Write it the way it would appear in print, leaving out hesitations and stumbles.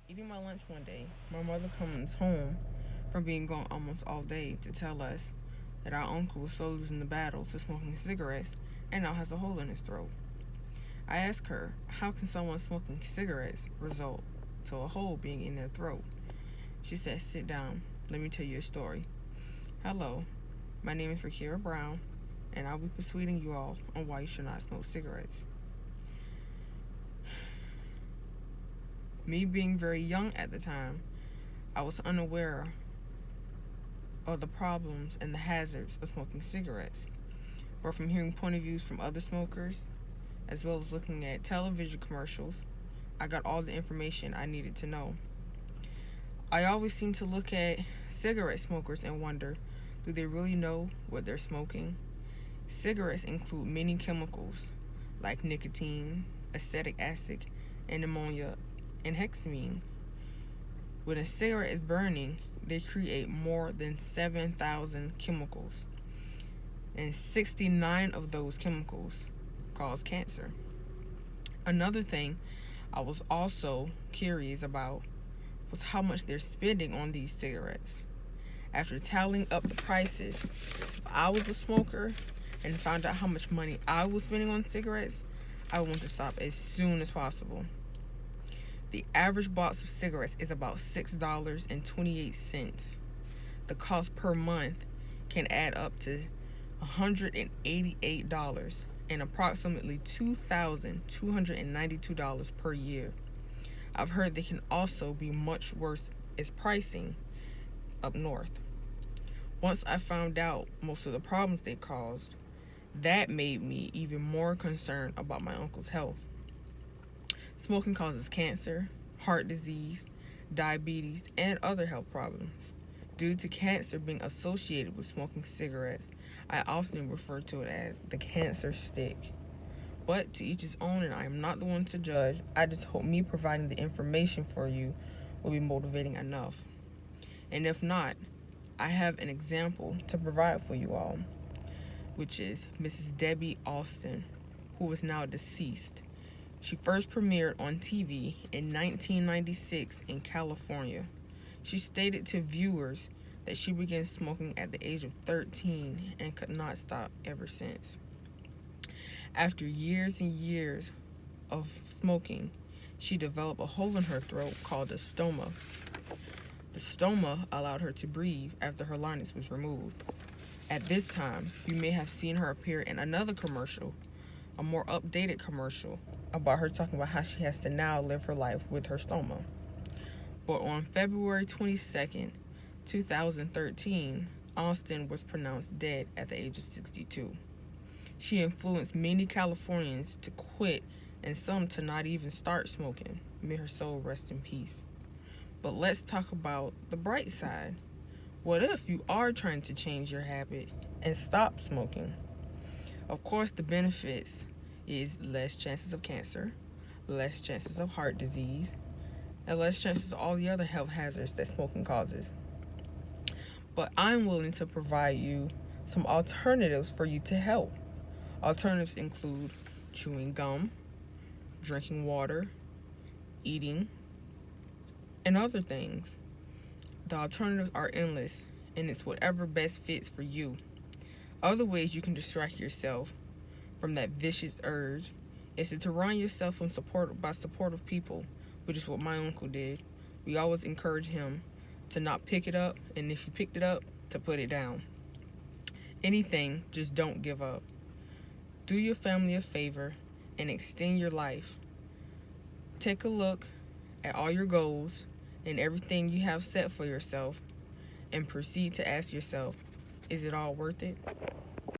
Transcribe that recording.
Eating my lunch one day, my mother comes home from being gone almost all day to tell us that our uncle was so losing the battle to smoking cigarettes and now has a hole in his throat. I asked her, how can someone smoking cigarettes result to a hole being in their throat? She said, sit down, let me tell you a story. Hello, my name is Rakira Brown, and I'll be persuading you all on why you should not smoke cigarettes. Me being very young at the time, I was unaware of the problems and the hazards of smoking cigarettes. But from hearing point of views from other smokers, as well as looking at television commercials, I got all the information I needed to know. I always seem to look at cigarette smokers and wonder, do they really know what they're smoking? Cigarettes include many chemicals like nicotine, acetic acid, and ammonia, and hexamine. When a cigarette is burning, they create more than 7,000 chemicals, and 69 of those chemicals cause cancer. Another thing I was also curious about was how much they're spending on these cigarettes. After tallying up the prices, if I was a smoker and found out how much money I was spending on cigarettes, I would want to stop as soon as possible. The average box of cigarettes is about $6.28. The cost per month can add up to $188 and approximately $2,292 per year. I've heard they can also be much worse as pricing up north. Once I found out most of the problems they caused, that made me even more concerned about my uncle's health. Smoking causes cancer, heart disease, diabetes, and other health problems. Due to cancer being associated with smoking cigarettes, I often refer to it as the cancer stick. But to each his own, and I am not the one to judge. I just hope me providing the information for you will be motivating enough. And if not, I have an example to provide for you all, which is Mrs. Debbie Austin, who is now deceased. She first premiered on TV in 1996 in California. She stated to viewers that she began smoking at the age of 13 and could not stop ever since. After years and years of smoking, she developed a hole in her throat called a stoma. The stoma allowed her to breathe after her larynx was removed. At this time, you may have seen her appear in another commercial, a more updated commercial, about her talking about how she has to now live her life with her stoma. But on February 22nd, 2013, Austin was pronounced dead at the age of 62. She influenced many Californians to quit and some to not even start smoking. May her soul rest in peace. But let's talk about the bright side. What if you are trying to change your habit and stop smoking? Of course, the benefits is less chances of cancer, less chances of heart disease, and less chances of all the other health hazards that smoking causes. But I'm willing to provide you some alternatives for you to help. Alternatives include chewing gum, drinking water, eating, and other things. The alternatives are endless, and it's whatever best fits for you. Other ways you can distract yourself from that vicious urge is to surround yourself by supportive people, which is what my uncle did. We always encourage him to not pick it up, and if you picked it up, to put it down. Anything, just don't give up. Do your family a favor and extend your life. Take a look at all your goals and everything you have set for yourself and proceed to ask yourself, is it all worth it?